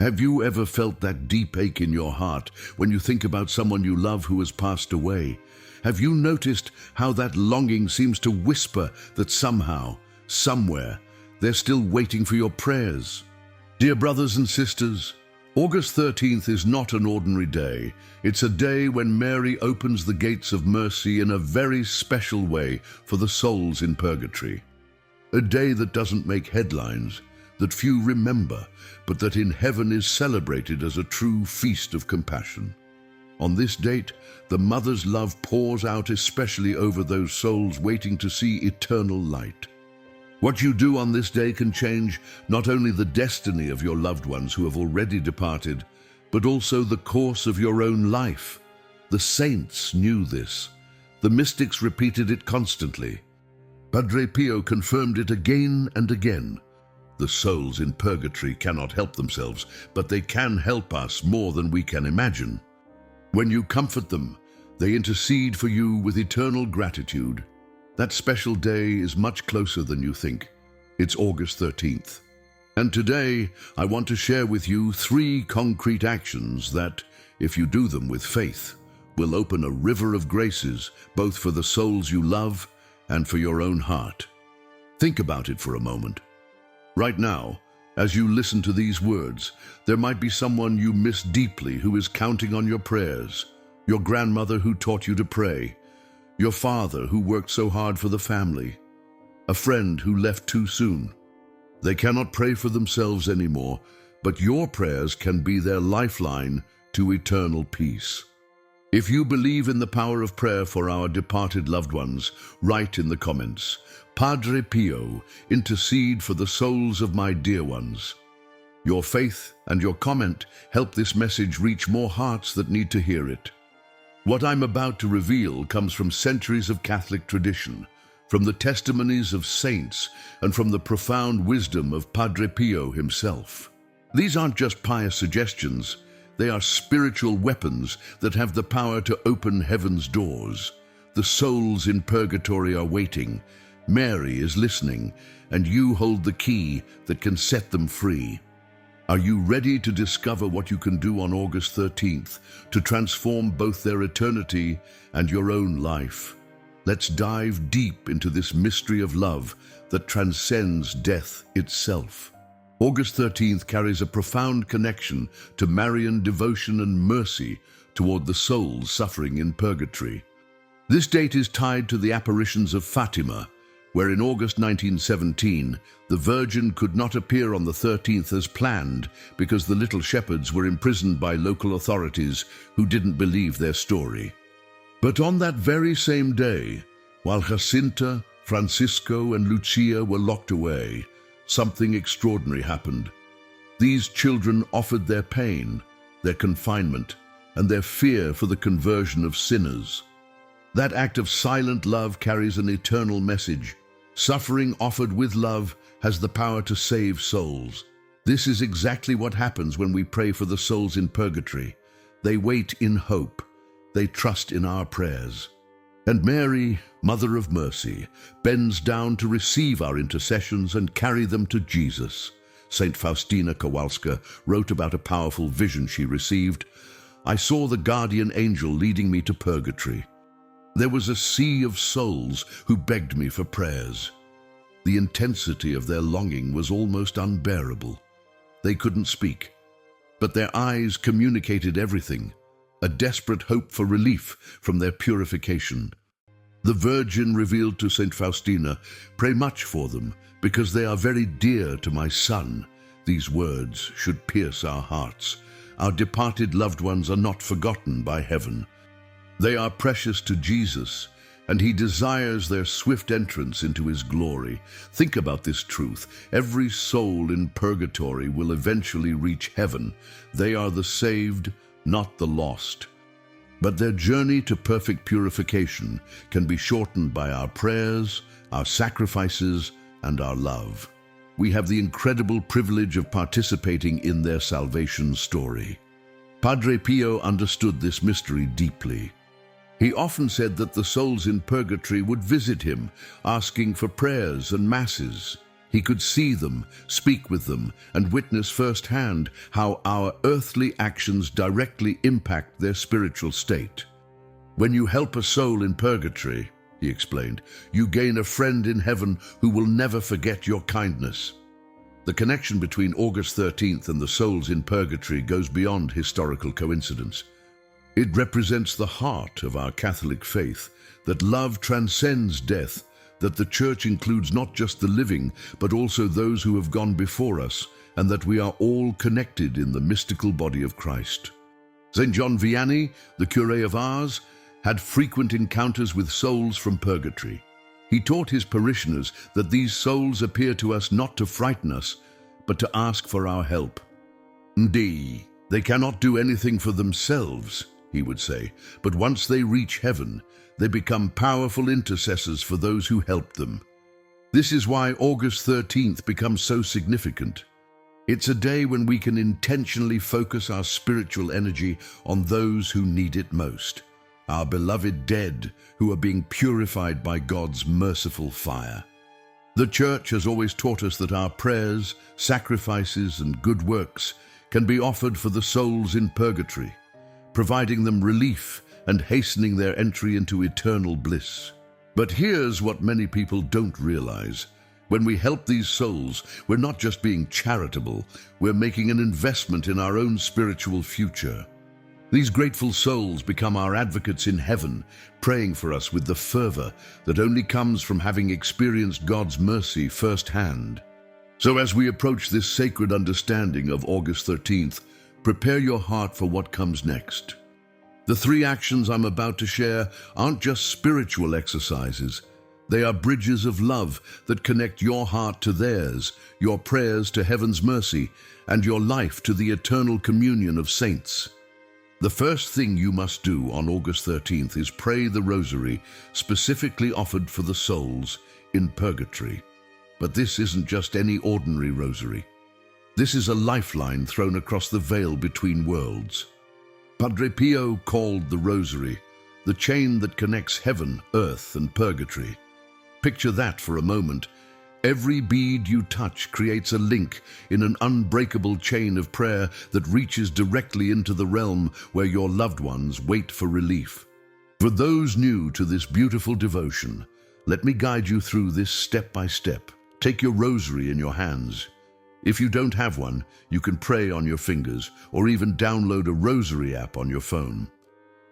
Have you ever felt that deep ache in your heart when you think about someone you love who has passed away? Have you noticed how that longing seems to whisper that somehow, somewhere, they're still waiting for your prayers? Dear brothers and sisters, August 13th is not an ordinary day. It's a day when Mary opens the gates of mercy in a very special way for the souls in purgatory. A day that doesn't make headlines, that few remember, but that in heaven is celebrated as a true feast of compassion. On this date, the Mother's love pours out especially over those souls waiting to see eternal light. What you do on this day can change not only the destiny of your loved ones who have already departed, but also the course of your own life. The saints knew this. The mystics repeated it constantly. Padre Pio confirmed it again and again. The souls in purgatory cannot help themselves, but they can help us more than we can imagine. When you comfort them, they intercede for you with eternal gratitude. That special day is much closer than you think. It's August 13th. And today, I want to share with you 3 concrete actions that, if you do them with faith, will open a river of graces, both for the souls you love and for your own heart. Think about it for a moment. Right now, as you listen to these words, there might be someone you miss deeply who is counting on your prayers. Your grandmother who taught you to pray. Your father who worked so hard for the family. A friend who left too soon. They cannot pray for themselves anymore, but your prayers can be their lifeline to eternal peace. If you believe in the power of prayer for our departed loved ones, write in the comments, Padre Pio, intercede for the souls of my dear ones. Your faith and your comment help this message reach more hearts that need to hear it. What I'm about to reveal comes from centuries of Catholic tradition, from the testimonies of saints, and from the profound wisdom of Padre Pio himself. These aren't just pious suggestions. They are spiritual weapons that have the power to open heaven's doors. The souls in purgatory are waiting. Mary is listening, and you hold the key that can set them free. Are you ready to discover what you can do on August 13th to transform both their eternity and your own life? Let's dive deep into this mystery of love that transcends death itself. August 13th carries a profound connection to Marian devotion and mercy toward the souls suffering in purgatory. This date is tied to the apparitions of Fatima, where in August 1917, the Virgin could not appear on the 13th as planned because the little shepherds were imprisoned by local authorities who didn't believe their story. But on that very same day, while Jacinta, Francisco, and Lucia were locked away, something extraordinary happened. These children offered their pain, their confinement, and their fear for the conversion of sinners. That act of silent love carries an eternal message. Suffering offered with love has the power to save souls. This is exactly what happens when we pray for the souls in purgatory. They wait in hope. They trust in our prayers. And Mary, Mother of Mercy, bends down to receive our intercessions and carry them to Jesus. Saint Faustina Kowalska wrote about a powerful vision she received. I saw the guardian angel leading me to purgatory. There was a sea of souls who begged me for prayers. The intensity of their longing was almost unbearable. They couldn't speak, but their eyes communicated everything, a desperate hope for relief from their purification. The Virgin revealed to Saint Faustina, pray much for them, because they are very dear to my Son. These words should pierce our hearts. Our departed loved ones are not forgotten by heaven. They are precious to Jesus, and he desires their swift entrance into his glory. Think about this truth. Every soul in purgatory will eventually reach heaven. They are the saved, not the lost. But their journey to perfect purification can be shortened by our prayers, our sacrifices, and our love. We have the incredible privilege of participating in their salvation story. Padre Pio understood this mystery deeply. He often said that the souls in purgatory would visit him, asking for prayers and masses. He could see them, speak with them, and witness firsthand how our earthly actions directly impact their spiritual state. When you help a soul in purgatory, he explained, you gain a friend in heaven who will never forget your kindness. The connection between August 13th and the souls in purgatory goes beyond historical coincidence. It represents the heart of our Catholic faith, that love transcends death, that the Church includes not just the living, but also those who have gone before us, and that we are all connected in the mystical body of Christ. St. John Vianney, the curé of Ars, had frequent encounters with souls from purgatory. He taught his parishioners that these souls appear to us not to frighten us, but to ask for our help. Indeed, they cannot do anything for themselves, he would say, but once they reach heaven, they become powerful intercessors for those who helped them. This is why August 13th becomes so significant. It's a day when we can intentionally focus our spiritual energy on those who need it most, our beloved dead who are being purified by God's merciful fire. The Church has always taught us that our prayers, sacrifices, and good works can be offered for the souls in purgatory, providing them relief and hastening their entry into eternal bliss. But here's what many people don't realize. When we help these souls, we're not just being charitable, we're making an investment in our own spiritual future. These grateful souls become our advocates in heaven, praying for us with the fervor that only comes from having experienced God's mercy firsthand. So as we approach this sacred understanding of August 13th, prepare your heart for what comes next. The 3 actions I'm about to share aren't just spiritual exercises. They are bridges of love that connect your heart to theirs, your prayers to heaven's mercy, and your life to the eternal communion of saints. The first thing you must do on August 13th is pray the Rosary, specifically offered for the souls in purgatory. But this isn't just any ordinary rosary. This is a lifeline thrown across the veil between worlds. Padre Pio called the Rosary the chain that connects heaven, earth, and purgatory. Picture that for a moment. Every bead you touch creates a link in an unbreakable chain of prayer that reaches directly into the realm where your loved ones wait for relief. For those new to this beautiful devotion, let me guide you through this step by step. Take your rosary in your hands. If you don't have one, you can pray on your fingers or even download a rosary app on your phone.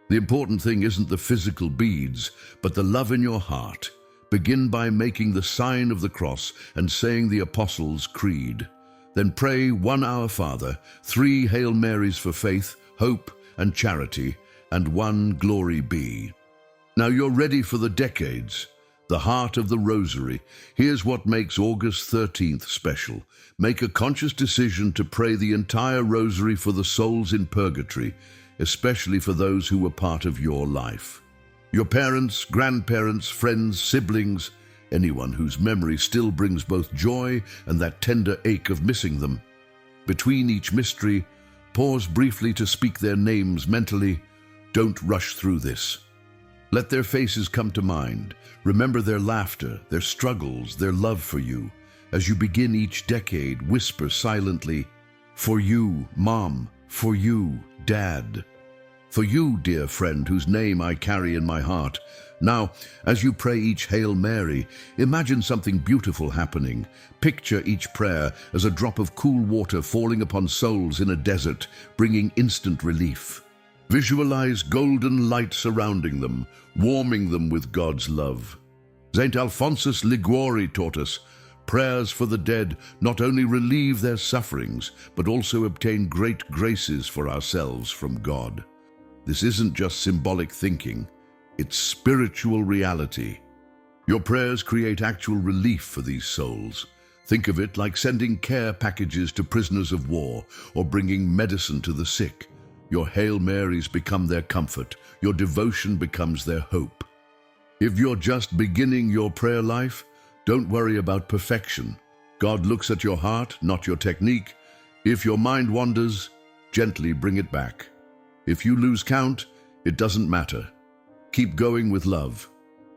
The important thing isn't the physical beads, but the love in your heart. Begin by making the sign of the cross and saying the Apostles' Creed. Then pray 1 Our Father, 3 Hail Marys for faith, hope, and charity, and 1 Glory be. Now you're ready for the decades, the heart of the Rosary. Here's what makes August 13th special. Make a conscious decision to pray the entire Rosary for the souls in purgatory, especially for those who were part of your life. Your parents, grandparents, friends, siblings, anyone whose memory still brings both joy and that tender ache of missing them. Between each mystery, pause briefly to speak their names mentally. Don't rush through this. Let their faces come to mind. Remember their laughter, their struggles, their love for you. As you begin each decade, whisper silently, "For you, Mom, for you, Dad. For you, dear friend, whose name I carry in my heart." Now, as you pray each Hail Mary, imagine something beautiful happening. Picture each prayer as a drop of cool water falling upon souls in a desert, bringing instant relief. Visualize golden light surrounding them, warming them with God's love. St. Alphonsus Liguori taught us, prayers for the dead not only relieve their sufferings, but also obtain great graces for ourselves from God. This isn't just symbolic thinking, it's spiritual reality. Your prayers create actual relief for these souls. Think of it like sending care packages to prisoners of war or bringing medicine to the sick. Your Hail Marys become their comfort. Your devotion becomes their hope. If you're just beginning your prayer life, don't worry about perfection. God looks at your heart, not your technique. If your mind wanders, gently bring it back. If you lose count, it doesn't matter. Keep going with love.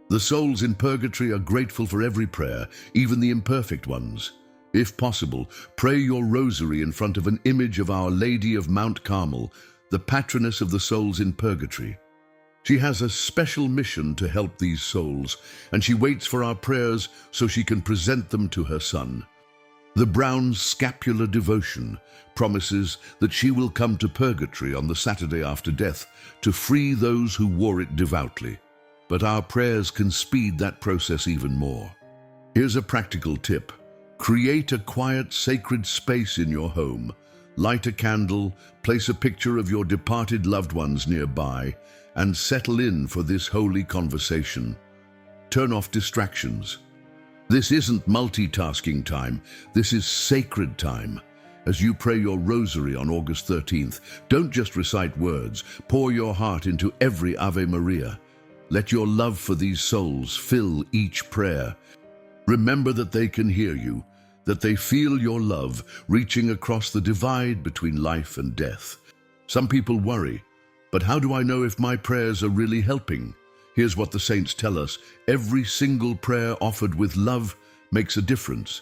The souls in purgatory are grateful for every prayer, even the imperfect ones. If possible, pray your rosary in front of an image of Our Lady of Mount Carmel, the patroness of the souls in purgatory. She has a special mission to help these souls, and she waits for our prayers so she can present them to her Son. The brown scapular devotion promises that she will come to purgatory on the Saturday after death to free those who wore it devoutly. But our prayers can speed that process even more. Here's a practical tip. Create a quiet, sacred space in your home. Light a candle, place a picture of your departed loved ones nearby, and settle in for this holy conversation. Turn off distractions. This isn't multitasking time, this is sacred time. As you pray your rosary on August 13th, don't just recite words, pour your heart into every Ave Maria. Let your love for these souls fill each prayer. Remember that they can hear you, that they feel your love reaching across the divide between life and death. Some people worry, but how do I know if my prayers are really helping? Here's what the saints tell us. Every single prayer offered with love makes a difference.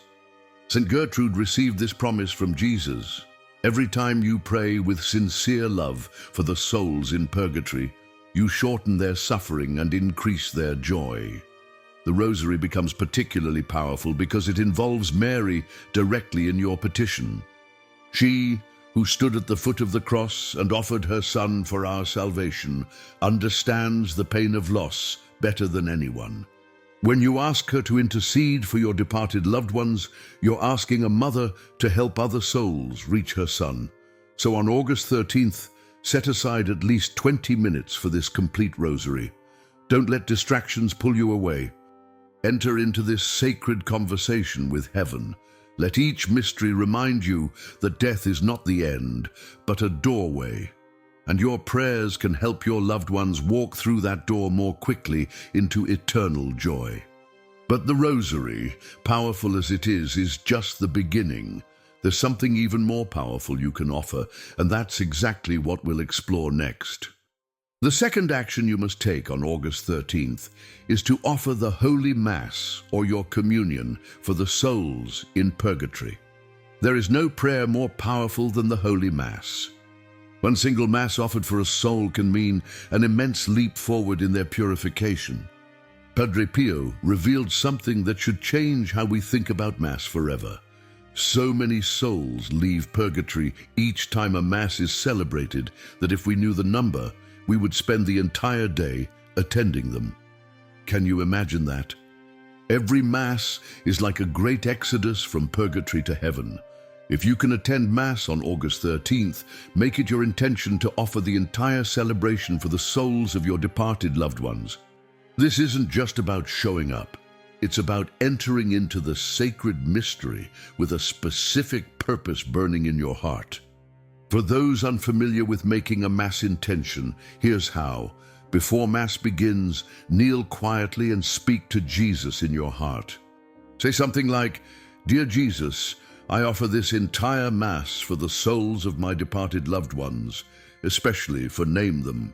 St. Gertrude received this promise from Jesus. Every time you pray with sincere love for the souls in purgatory, you shorten their suffering and increase their joy. The rosary becomes particularly powerful because it involves Mary directly in your petition. She, who stood at the foot of the cross and offered her Son for our salvation, understands the pain of loss better than anyone. When you ask her to intercede for your departed loved ones, you're asking a mother to help other souls reach her Son. So on August 13th, set aside at least 20 minutes for this complete rosary. Don't let distractions pull you away. Enter into this sacred conversation with heaven. Let each mystery remind you that death is not the end, but a doorway. And your prayers can help your loved ones walk through that door more quickly into eternal joy. But the rosary, powerful as it is just the beginning. There's something even more powerful you can offer, and that's exactly what we'll explore next. The second action you must take on August 13th is to offer the Holy Mass or your communion for the souls in purgatory. There is no prayer more powerful than the Holy Mass. One single Mass offered for a soul can mean an immense leap forward in their purification. Padre Pio revealed something that should change how we think about Mass forever. So many souls leave purgatory each time a Mass is celebrated that if we knew the number, we would spend the entire day attending them. Can you imagine that? Every Mass is like a great exodus from purgatory to heaven. If you can attend Mass on August 13th, make it your intention to offer the entire celebration for the souls of your departed loved ones. This isn't just about showing up. It's about entering into the sacred mystery with a specific purpose burning in your heart. For those unfamiliar with making a Mass intention, here's how. Before Mass begins, kneel quietly and speak to Jesus in your heart. Say something like, "Dear Jesus, I offer this entire Mass for the souls of my departed loved ones, especially for name them.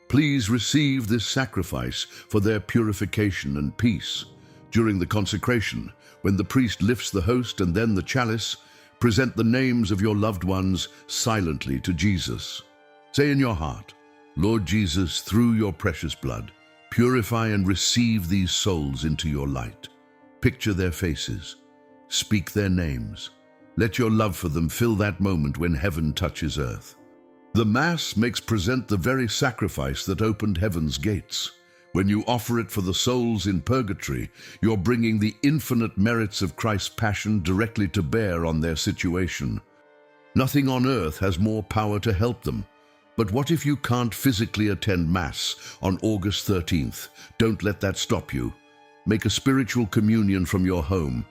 Please receive this sacrifice for their purification and peace. During the consecration, when the priest lifts the host and then the chalice, present the names of your loved ones silently to Jesus. Say in your heart, Lord Jesus, through your precious blood, purify and receive these souls into your light. Picture their faces. Speak their names. Let your love for them fill that moment when heaven touches earth. The Mass makes present the very sacrifice that opened heaven's gates. When you offer it for the souls in purgatory, you're bringing the infinite merits of Christ's passion directly to bear on their situation. Nothing on earth has more power to help them. But what if you can't physically attend Mass on August 13th? Don't let that stop you. Make a spiritual communion from your home.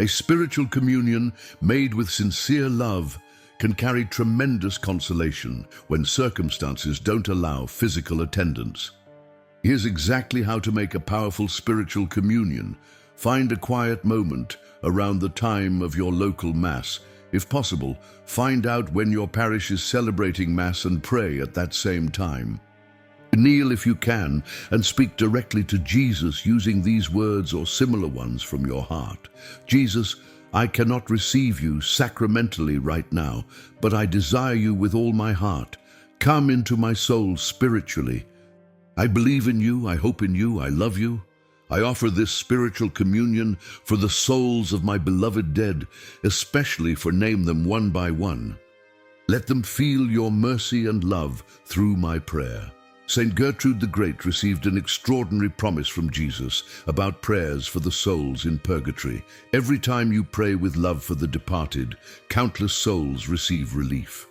A spiritual communion made with sincere love can carry tremendous consolation when circumstances don't allow physical attendance. Here's exactly how to make a powerful spiritual communion. Find a quiet moment around the time of your local Mass. If possible, find out when your parish is celebrating Mass and pray at that same time. Kneel if you can and speak directly to Jesus using these words or similar ones from your heart. Jesus, I cannot receive you sacramentally right now, but I desire you with all my heart. Come into my soul spiritually. I believe in you, I hope in you, I love you. I offer this spiritual communion for the souls of my beloved dead, especially for name them one by one. Let them feel your mercy and love through my prayer. Saint Gertrude the Great received an extraordinary promise from Jesus about prayers for the souls in purgatory. Every time you pray with love for the departed, countless souls receive relief.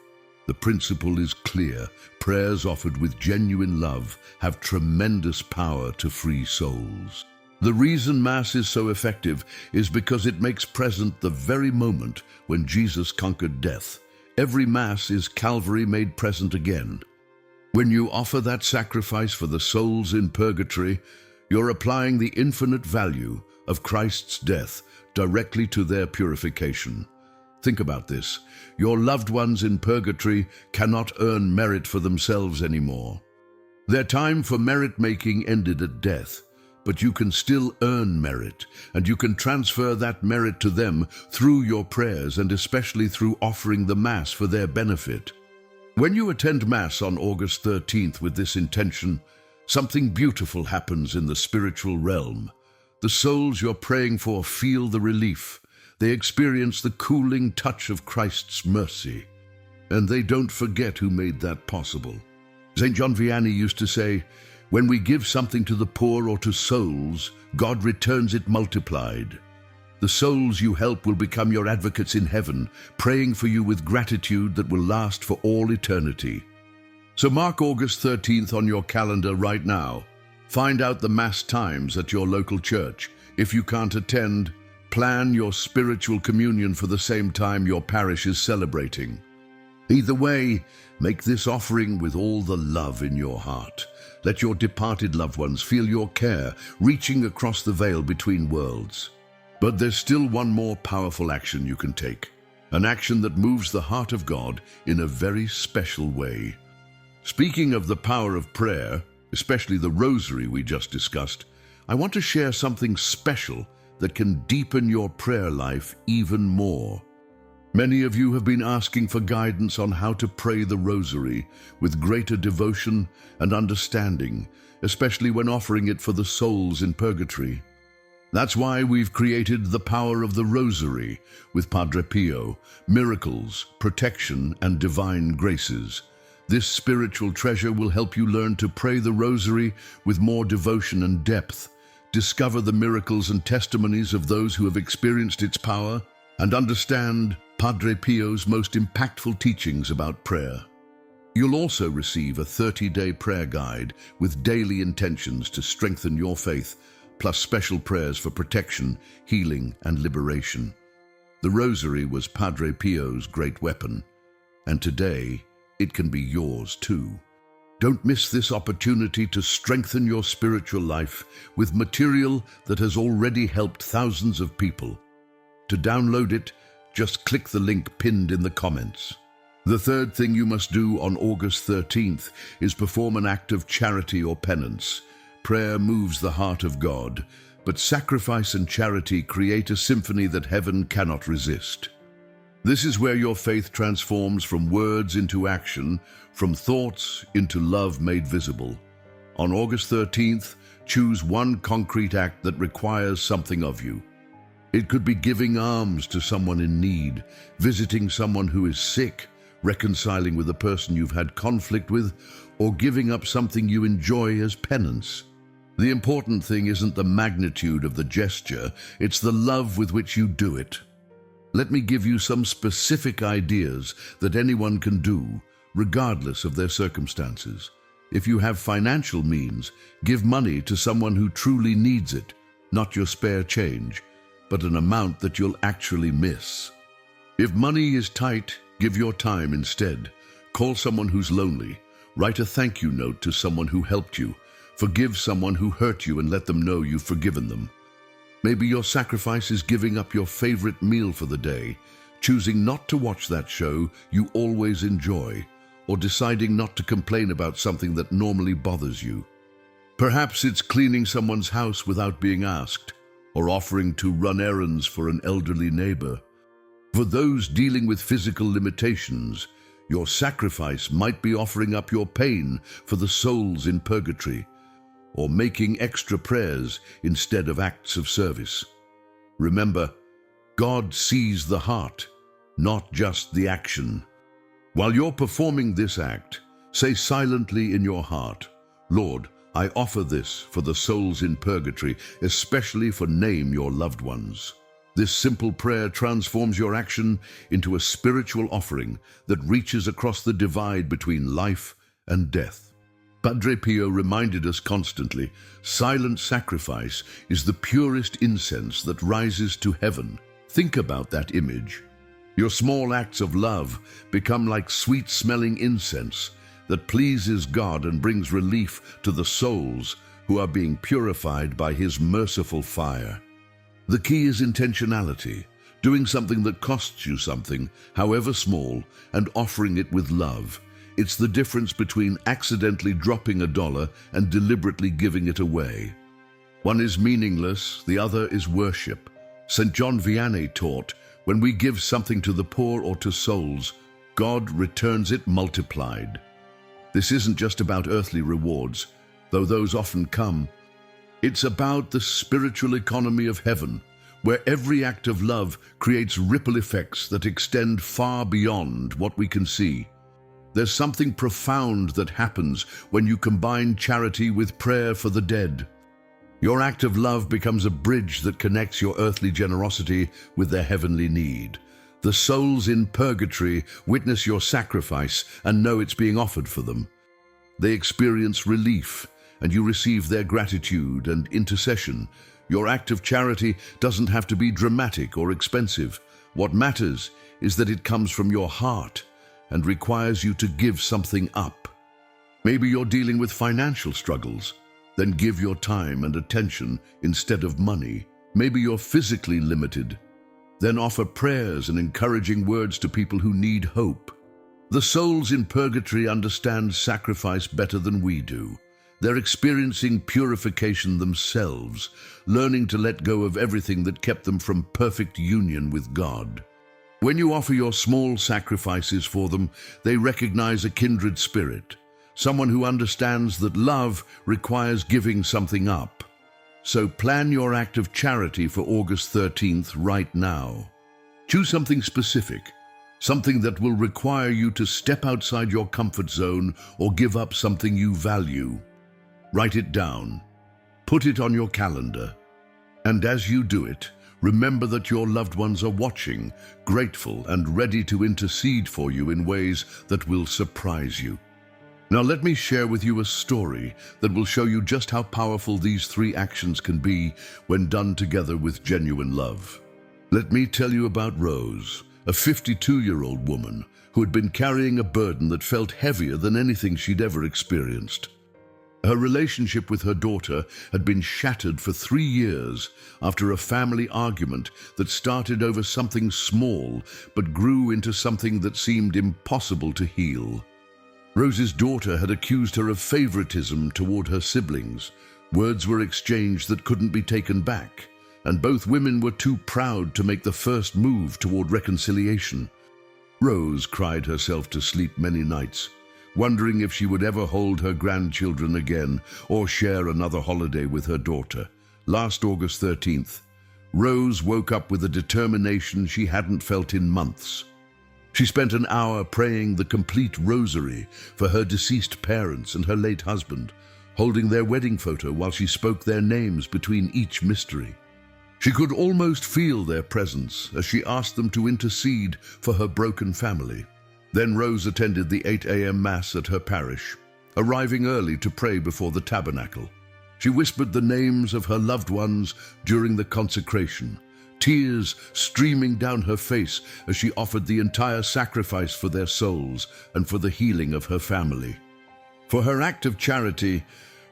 The principle is clear. Prayers offered with genuine love have tremendous power to free souls. The reason Mass is so effective is because it makes present the very moment when Jesus conquered death. Every Mass is Calvary made present again. When you offer that sacrifice for the souls in purgatory, you're applying the infinite value of Christ's death directly to their purification. Think about this. Your loved ones in purgatory cannot earn merit for themselves anymore. Their time for merit-making ended at death, but you can still earn merit, and you can transfer that merit to them through your prayers and especially through offering the Mass for their benefit. When you attend Mass on August 13th with this intention, something beautiful happens in the spiritual realm. The souls you're praying for feel the relief. They experience the cooling touch of Christ's mercy. And they don't forget who made that possible. St. John Vianney used to say, "When we give something to the poor or to souls, God returns it multiplied." The souls you help will become your advocates in heaven, praying for you with gratitude that will last for all eternity. So mark August 13th on your calendar right now. Find out the Mass times at your local church. If you can't attend, plan your spiritual communion for the same time your parish is celebrating. Either way, make this offering with all the love in your heart. Let your departed loved ones feel your care, reaching across the veil between worlds. But there's still one more powerful action you can take, an action that moves the heart of God in a very special way. Speaking of the power of prayer, especially the Rosary we just discussed, I want to share something special that can deepen your prayer life even more. Many of you have been asking for guidance on how to pray the Rosary with greater devotion and understanding, especially when offering it for the souls in purgatory. That's why we've created the Power of the Rosary with Padre Pio, miracles, protection, and divine graces. This spiritual treasure will help you learn to pray the Rosary with more devotion and depth, discover the miracles and testimonies of those who have experienced its power, and understand Padre Pio's most impactful teachings about prayer. You'll also receive a 30-day prayer guide with daily intentions to strengthen your faith, plus special prayers for protection, healing, and liberation. The Rosary was Padre Pio's great weapon, and today it can be yours too. Don't miss this opportunity to strengthen your spiritual life with material that has already helped thousands of people. To download it, just click the link pinned in the comments. The third thing you must do on August 13th is perform an act of charity or penance. Prayer moves the heart of God, but sacrifice and charity create a symphony that heaven cannot resist. This is where your faith transforms from words into action, from thoughts into love made visible. On August 13th, choose one concrete act that requires something of you. It could be giving alms to someone in need, visiting someone who is sick, reconciling with a person you've had conflict with, or giving up something you enjoy as penance. The important thing isn't the magnitude of the gesture, it's the love with which you do it. Let me give you some specific ideas that anyone can do, regardless of their circumstances. If you have financial means, give money to someone who truly needs it, not your spare change, but an amount that you'll actually miss. If money is tight, give your time instead. Call someone who's lonely. Write a thank you note to someone who helped you. Forgive someone who hurt you and let them know you've forgiven them. Maybe your sacrifice is giving up your favorite meal for the day, choosing not to watch that show you always enjoy, or deciding not to complain about something that normally bothers you. Perhaps it's cleaning someone's house without being asked, or offering to run errands for an elderly neighbor. For those dealing with physical limitations, your sacrifice might be offering up your pain for the souls in purgatory, or making extra prayers instead of acts of service. Remember, God sees the heart, not just the action. While you're performing this act, say silently in your heart, "Lord, I offer this for the souls in purgatory, especially for name your loved ones." This simple prayer transforms your action into a spiritual offering that reaches across the divide between life and death. Padre Pio reminded us constantly, silent sacrifice is the purest incense that rises to heaven. Think about that image. Your small acts of love become like sweet-smelling incense that pleases God and brings relief to the souls who are being purified by His merciful fire. The key is intentionality, doing something that costs you something, however small, and offering it with love. It's the difference between accidentally dropping $1 and deliberately giving it away. One is meaningless, the other is worship. St. John Vianney taught, when we give something to the poor or to souls, God returns it multiplied. This isn't just about earthly rewards, though those often come. It's about the spiritual economy of heaven, where every act of love creates ripple effects that extend far beyond what we can see. There's something profound that happens when you combine charity with prayer for the dead. Your act of love becomes a bridge that connects your earthly generosity with their heavenly need. The souls in purgatory witness your sacrifice and know it's being offered for them. They experience relief, and you receive their gratitude and intercession. Your act of charity doesn't have to be dramatic or expensive. What matters is that it comes from your heart and requires you to give something up. Maybe you're dealing with financial struggles. Then give your time and attention instead of money. Maybe you're physically limited. Then offer prayers and encouraging words to people who need hope. The souls in purgatory understand sacrifice better than we do. They're experiencing purification themselves, learning to let go of everything that kept them from perfect union with God. When you offer your small sacrifices for them, they recognize a kindred spirit, someone who understands that love requires giving something up. So plan your act of charity for August 13th right now. Choose something specific, something that will require you to step outside your comfort zone or give up something you value. Write it down. Put it on your calendar. And as you do it, remember that your loved ones are watching, grateful and ready to intercede for you in ways that will surprise you. Now let me share with you a story that will show you just how powerful these 3 actions can be when done together with genuine love. Let me tell you about Rose, a 52-year-old woman who had been carrying a burden that felt heavier than anything she'd ever experienced. Her relationship with her daughter had been shattered for 3 years after a family argument that started over something small but grew into something that seemed impossible to heal. Rose's daughter had accused her of favoritism toward her siblings. Words were exchanged that couldn't be taken back, and both women were too proud to make the first move toward reconciliation. Rose cried herself to sleep many nights, wondering if she would ever hold her grandchildren again or share another holiday with her daughter. Last August 13th, Rose woke up with a determination she hadn't felt in months. She spent an hour praying the complete Rosary for her deceased parents and her late husband, holding their wedding photo while she spoke their names between each mystery. She could almost feel their presence as she asked them to intercede for her broken family. Then Rose attended the 8 a.m. Mass at her parish, arriving early to pray before the tabernacle. She whispered the names of her loved ones during the consecration, tears streaming down her face as she offered the entire sacrifice for their souls and for the healing of her family. For her act of charity,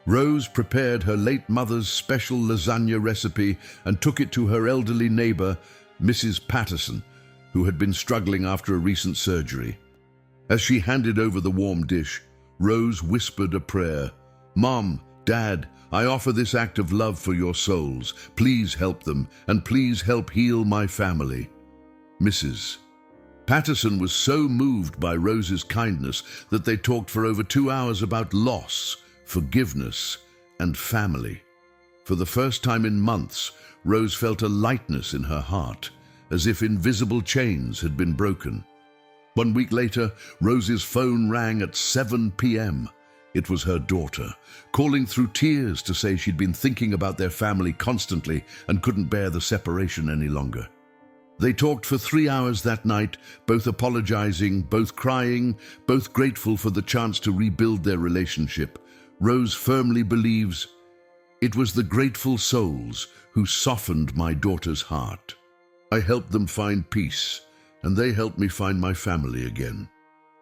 Rose prepared her late mother's special lasagna recipe and took it to her elderly neighbor, Mrs. Patterson, who had been struggling after a recent surgery. As she handed over the warm dish, Rose whispered a prayer. "Mom, Dad, I offer this act of love for your souls. Please help them, and please help heal my family. Mrs. Patterson was so moved by Rose's kindness that they talked for over 2 hours about loss, forgiveness, and family. For the first time in months, Rose felt a lightness in her heart, as if invisible chains had been broken. 1 week later, Rose's phone rang at 7 p.m. It was her daughter, calling through tears to say she'd been thinking about their family constantly and couldn't bear the separation any longer. They talked for 3 hours that night, both apologizing, both crying, both grateful for the chance to rebuild their relationship. Rose firmly believes, "It was the grateful souls who softened my daughter's heart. I helped them find peace, and they helped me find my family again."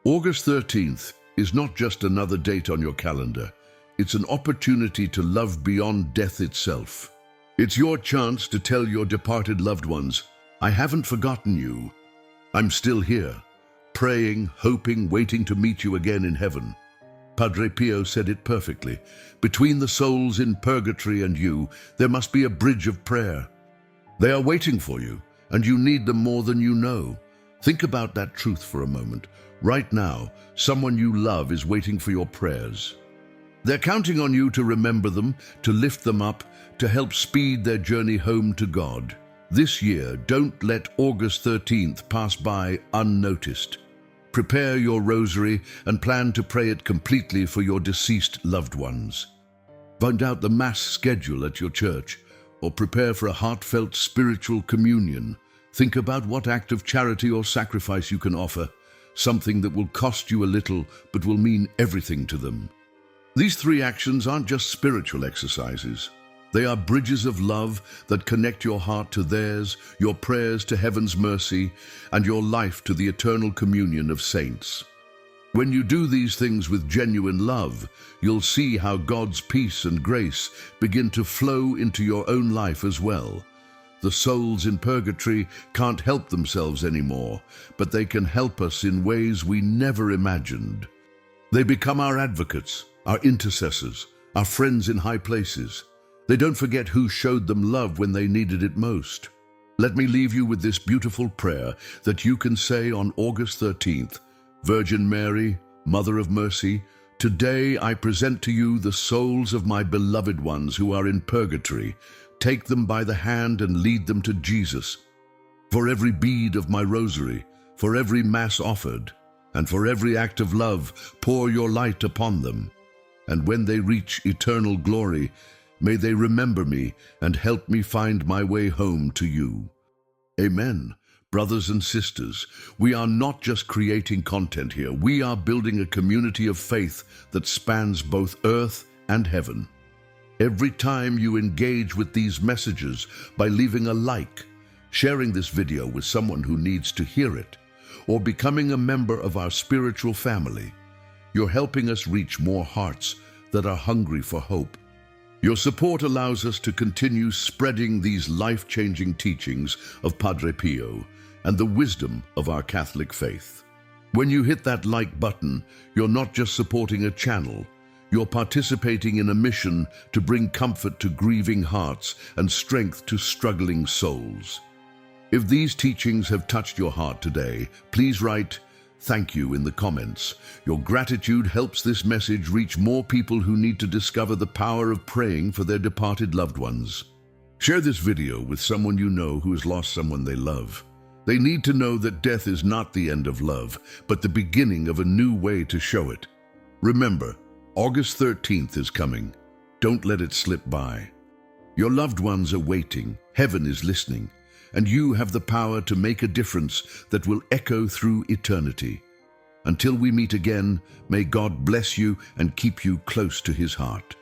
August 13th is not just another date on your calendar. It's an opportunity to love beyond death itself. It's your chance to tell your departed loved ones, "I haven't forgotten you. I'm still here, praying, hoping, waiting to meet you again in heaven." Padre Pio said it perfectly. Between the souls in purgatory and you, there must be a bridge of prayer. They are waiting for you, and you need them more than you know. Think about that truth for a moment. Right now, someone you love is waiting for your prayers. They're counting on you to remember them, to lift them up, to help speed their journey home to God. This year, don't let August 13th pass by unnoticed. Prepare your rosary and plan to pray it completely for your deceased loved ones. Find out the Mass schedule at your church, or prepare for a heartfelt spiritual communion. Think about what act of charity or sacrifice you can offer, something that will cost you a little but will mean everything to them. These 3 actions aren't just spiritual exercises. They are bridges of love that connect your heart to theirs, your prayers to heaven's mercy, and your life to the eternal communion of saints. When you do these things with genuine love, you'll see how God's peace and grace begin to flow into your own life as well. The souls in purgatory can't help themselves anymore, but they can help us in ways we never imagined. They become our advocates, our intercessors, our friends in high places. They don't forget who showed them love when they needed it most. Let me leave you with this beautiful prayer that you can say on August 13th. Virgin Mary, Mother of Mercy, today I present to you the souls of my beloved ones who are in purgatory. Take them by the hand and lead them to Jesus. For every bead of my rosary, for every Mass offered, and for every act of love, pour your light upon them. And when they reach eternal glory, may they remember me and help me find my way home to you. Amen. Brothers and sisters, we are not just creating content here. We are building a community of faith that spans both earth and heaven. Every time you engage with these messages by leaving a like, sharing this video with someone who needs to hear it, or becoming a member of our spiritual family, you're helping us reach more hearts that are hungry for hope. Your support allows us to continue spreading these life-changing teachings of Padre Pio and the wisdom of our Catholic faith. When you hit that like button, you're not just supporting a channel, you're participating in a mission to bring comfort to grieving hearts and strength to struggling souls. If these teachings have touched your heart today, please write "Thank you" in the comments. Your gratitude helps this message reach more people who need to discover the power of praying for their departed loved ones. Share this video with someone you know who has lost someone they love. They need to know that death is not the end of love, but the beginning of a new way to show it. Remember, August 13th is coming. Don't let it slip by. Your loved ones are waiting, heaven is listening, and you have the power to make a difference that will echo through eternity. Until we meet again, may God bless you and keep you close to His heart.